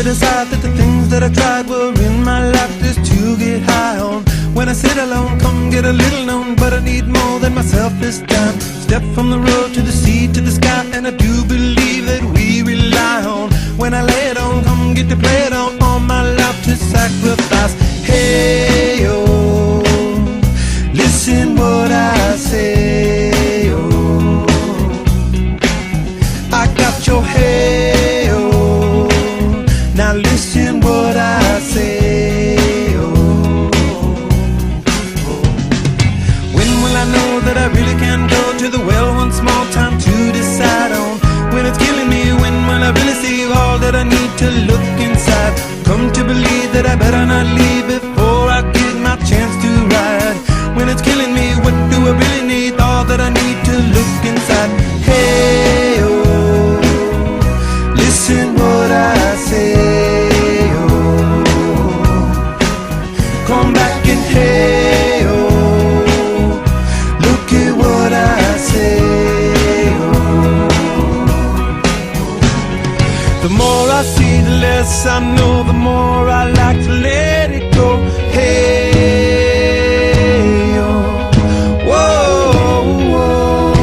to decide that the things that I tried were in my life just to get high on. When I sit alone, come get a little known, but I need more than myself this time. Step from the road to the sea to the sky, and I do believe that we rely on. When I lay it on, come get to play it on, all my life to sacrifice. Hey, oh, listen what I say, oh, I got your hey, oh, now listen what I say, oh, when will I know that I really can go to the well one small time to decide on? When it's killing me, when will I really see all that I need to look inside? Come to believe that I better not leave before I get my chance to ride. When it's killing me, what do I really need? All that I need to look inside. Hey, oh, listen what I say, oh, come back and hey, oh, look at what I say, oh. The more I see, the less I know, the more I like to let it go. Hey, oh, whoa, whoa.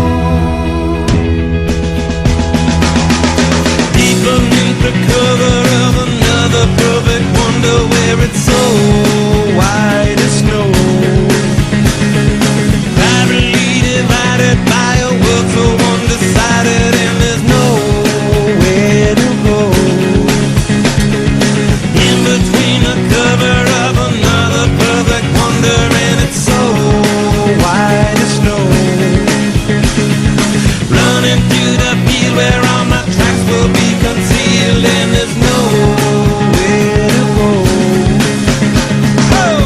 Deep beneath the cover of another perfect wonder, where it's so white as snow, privately divided by a world so undecided, and there's nowhere to go. In between the cover of another perfect wonder, and it's so white as snow, running through the field where all my tracks will be concealed, and there's nowhere to go. Oh!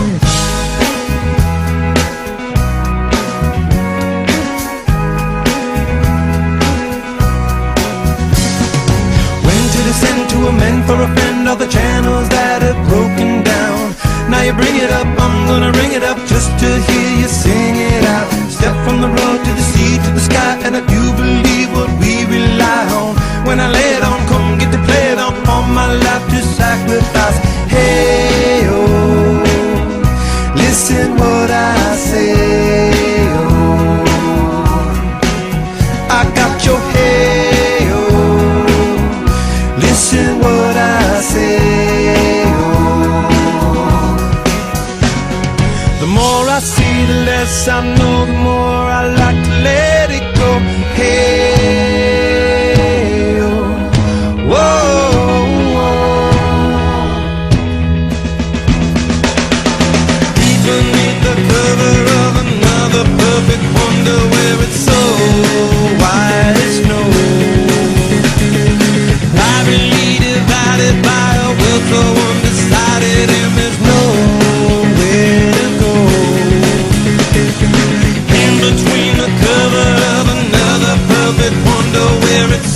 When to descend to amend for a friend all the channels that have broken down. Now you bring it up, I'm gonna ring it up just to hear you sing it out. Step from the road to the sea to the sky, and I do believe what we rely on. When I lay it on, come get to play it on, all my life to sacrifice. Hey, oh, listen what I say, oh, I got your hey, oh, listen what I say, oh. The more I see, the less I know, the more I like to let it go. Hey, oh, whoa, whoa. Deep beneath the cover of another perfect wonder, where it's so white as snow, privately divided by a world so undecided, and there's nowhere to go. In between the cover of another perfect wonder, where it's